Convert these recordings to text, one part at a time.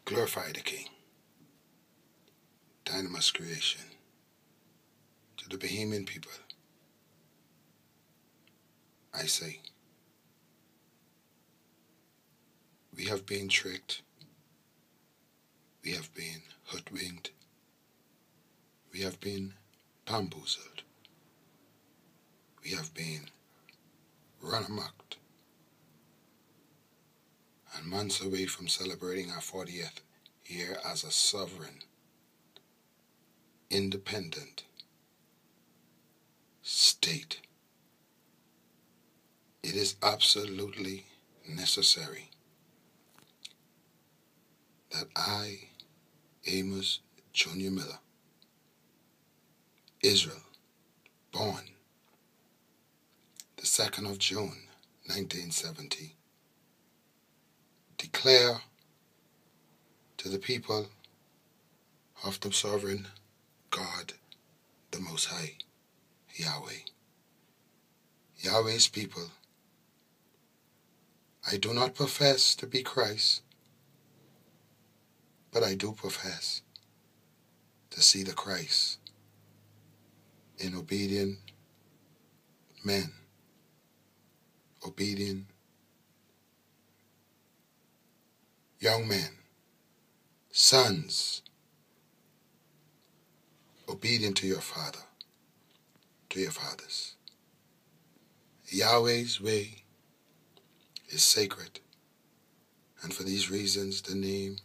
Glorify the King. Dynamos creation. To the Bahamian people, I say, we have been tricked, we have been hoodwinked, we have been bamboozled, we have been run amok, and months away from celebrating our 40th year as a sovereign, independent state. It is absolutely necessary that I, Amos Junior Miller, Israel, born the 2nd of June, 1970, declare to the people of the sovereign God, the Most High, Yahweh, Yahweh's people, I do not profess to be Christ, but I do profess to see the Christ in obedient men, obedient young men, sons, obedient to your father, to your fathers. Yahweh's way is sacred, and for these reasons the name,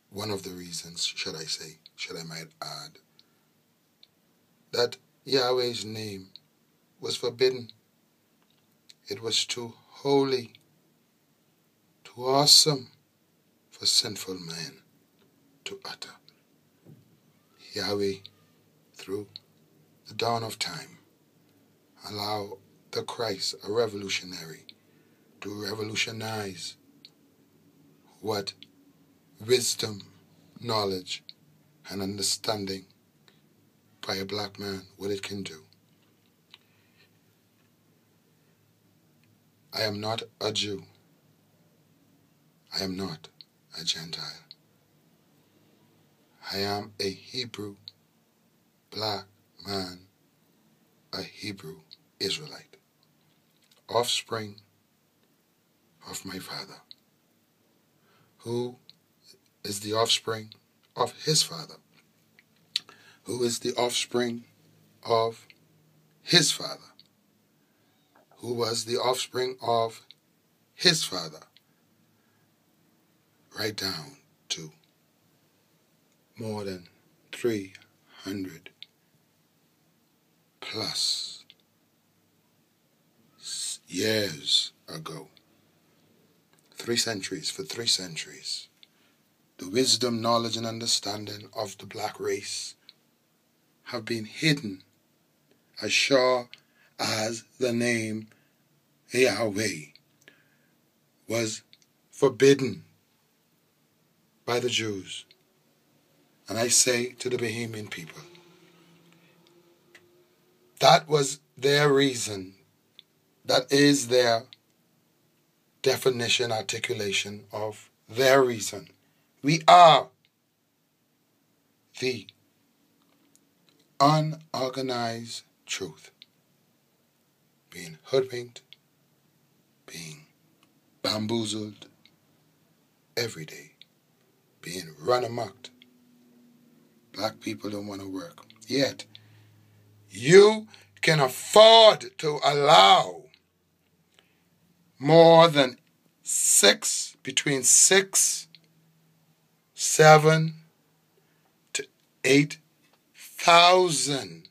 one of the reasons, should I might add, that Yahweh's name was forbidden. It was too holy, too awesome for sinful men to utter. Yahweh, through the dawn of time, allow the Christ, a revolutionary, to revolutionize what wisdom, knowledge, and understanding by a black man, what it can do. I am not a Jew. I am not a Gentile. I am a Hebrew black man, a Hebrew Israelite, offspring of my father, who is the offspring of his father, who is the offspring of his father, who was the offspring of his father, right down to more than 300 plus years ago. 3 centuries, for 3 centuries. The wisdom, knowledge, and understanding of the black race have been hidden as sure as the name Yahweh was forbidden by the Jews. And I say to the Bahamian people, that was their reason. That is their definition, articulation of their reason. We are the unorganized truth, being hoodwinked, being bamboozled every day, being run amok. Black people don't want to work. Yet, you can afford to allow more than between 6, 7 to 8,000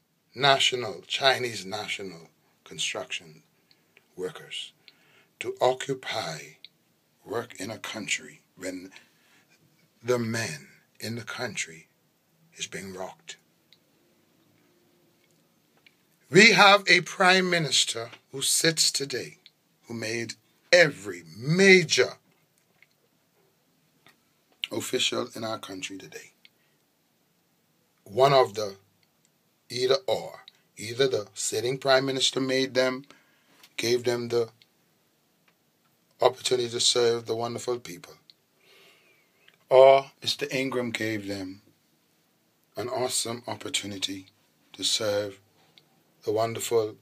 Chinese national construction workers to occupy, work in a country when the men in the country is being rocked. We have a prime minister who sits today, who made every major official in our country today one of the either or. Either the sitting prime minister made them, gave them the opportunity to serve the wonderful people. Or Mr. Ingram gave them an awesome opportunity to serve the wonderful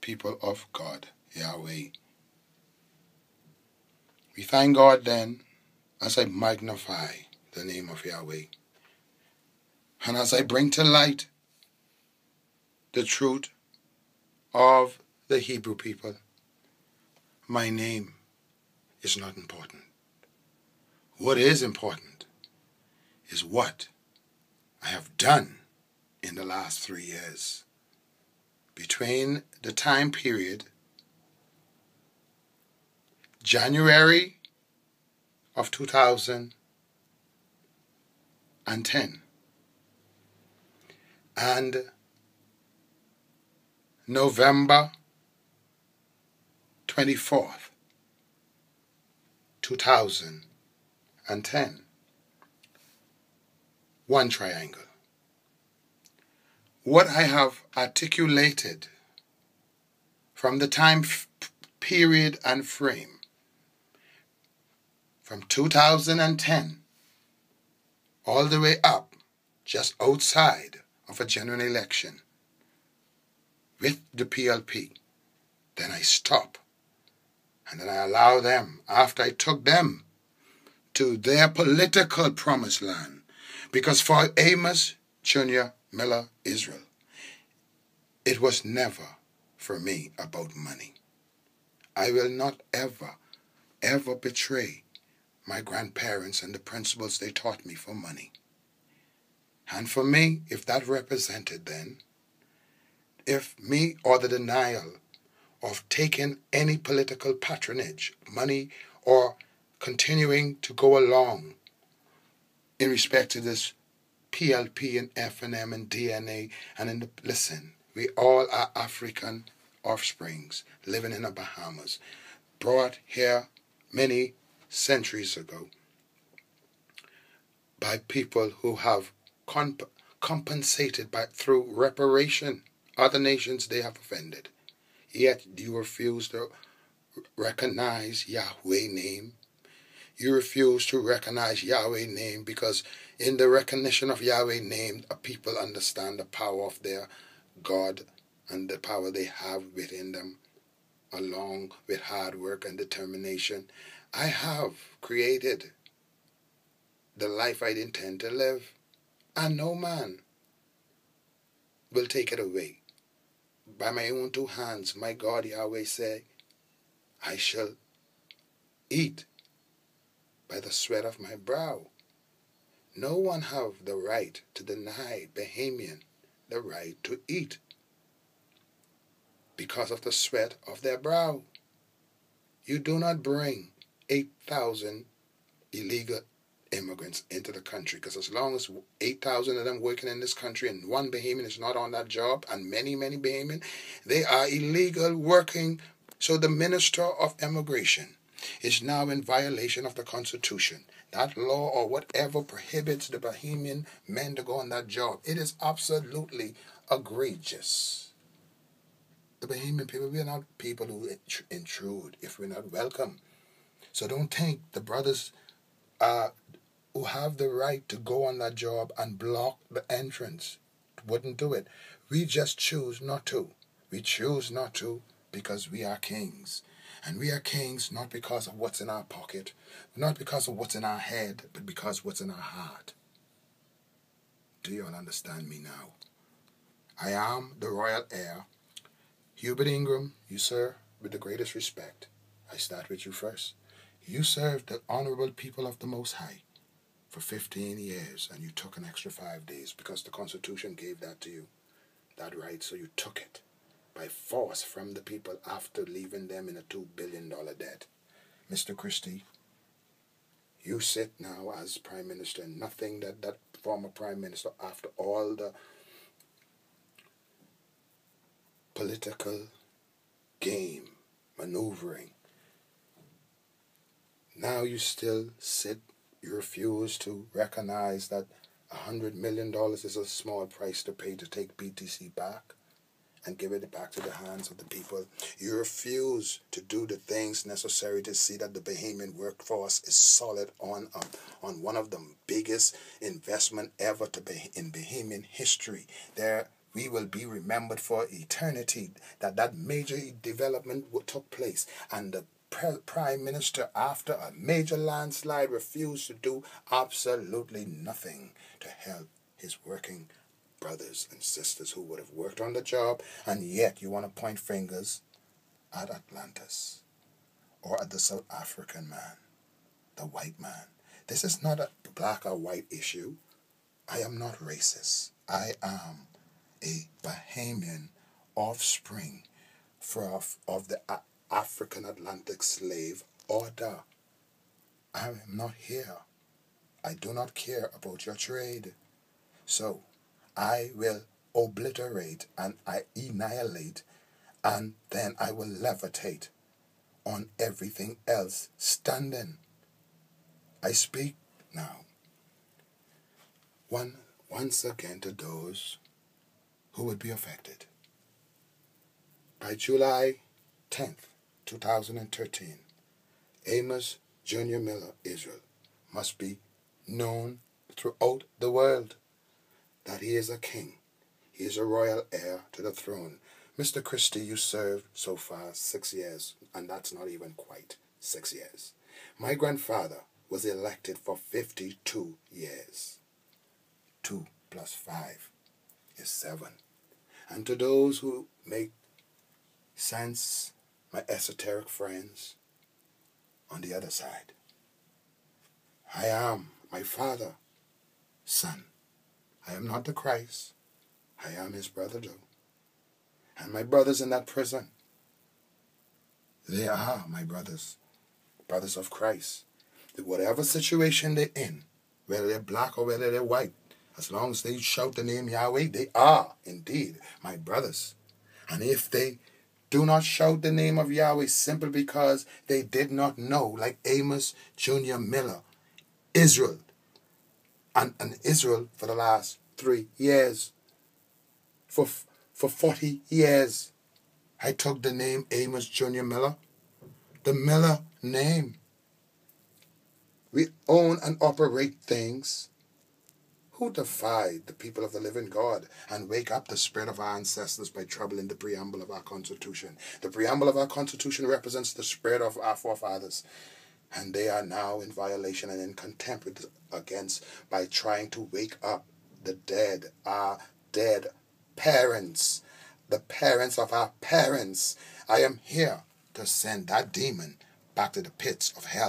people of God, Yahweh. We thank God then as I magnify the name of Yahweh, and as I bring to light the truth of the Hebrew people. My name is not important. What is important is what I have done in the last 3 years. Between the time period January of 2010 and November 24th, 2010. One triangle. What I have articulated from the time period and frame from 2010 all the way up, just outside of a general election with the PLP, then I stop. And then I allow them, after I took them to their political promised land. Because for Amos Jr. Miller Israel, it was never for me about money. I will not ever betray my grandparents and the principles they taught me for money. And for me, if that represented then, if me or the denial of taking any political patronage, money, or continuing to go along in respect to this PLP and FNM and DNA and listen, we all are African offsprings living in the Bahamas, brought here many centuries ago by people who have compensated through reparation other nations they have offended. Yet you refuse to recognize Yahweh's name. You refuse to recognize Yahweh's name because in the recognition of Yahweh's name, a people understand the power of their God and the power they have within them, along with hard work and determination. I have created the life I intend to live, and no man will take it away. By my own two hands, my God Yahweh said, I shall eat by the sweat of my brow. No one have the right to deny Bahamian the right to eat because of the sweat of their brow. You do not bring 8,000 illegal immigrants into the country, because as long as 8,000 of them working in this country and one Bahamian is not on that job, and many Bahamian, they are illegal working. So the Minister of Immigration is now in violation of the Constitution. That law or whatever prohibits the Bahamian men to go on that job. It is absolutely egregious. The Bahamian people, we are not people who intrude if we're not welcome. So don't think the brothers who have the right to go on that job and block the entrance wouldn't do it. We just choose not to. We choose not to because we are kings. And we are kings not because of what's in our pocket, not because of what's in our head, but because of what's in our heart. Do you all understand me now? I am the royal heir. Hubert Ingram, you, sir, with the greatest respect. I start with you first. You served the honorable people of the Most High for 15 years, and you took an extra 5 days because the Constitution gave that to you, that right, so you took it by force from the people after leaving them in a $2 billion debt. Mr. Christie, you sit now as Prime Minister, and nothing that former Prime Minister, after all the political game, maneuvering, now you still sit, you refuse to recognize that $100 million is a small price to pay to take BTC back. and give it back to the hands of the people. You refuse to do the things necessary to see that the Bahamian workforce is solid on one of the biggest investment ever in Bahamian history. We will be remembered for eternity that major development took place, and the Prime Minister, after a major landslide, refused to do absolutely nothing to help his working brothers and sisters who would have worked on the job. And yet you want to point fingers at Atlantis or at the South African man, the white man. This is not a black or white issue. I am not racist. I am a Bahamian offspring of the African Atlantic slave order. I am not here. I do not care about your trade. So I will obliterate and I annihilate, and then I will levitate on everything else standing. I speak now once again to those who would be affected. By July 10th, 2013, Amos Jr. Miller, Israel, must be known throughout the world that he is a king. He is a royal heir to the throne. Mr. Christie, you served so far 6 years, and that's not even quite 6 years. My grandfather was elected for 52 years. 2 plus 5 is 7. And to those who make sense, my esoteric friends on the other side, I am my father's son. I am not the Christ. I am his brother though. And my brothers in that prison, they are my brothers of Christ. Whatever situation they're in, whether they're black or whether they're white, as long as they shout the name Yahweh, they are indeed my brothers. And if they do not shout the name of Yahweh simply because they did not know, like Amos Jr. Miller, Israel, and Israel for the last 3 years, for 40 years, I took the name Amos Jr. Miller, the Miller name. We own and operate things. Who defied the people of the living God and wake up the spirit of our ancestors by troubling the preamble of our Constitution? The preamble of our Constitution represents the spirit of our forefathers, and they are now in violation and in contempt against by trying to wake up the dead, our dead parents, the parents of our parents. I am here to send that demon back to the pits of hell.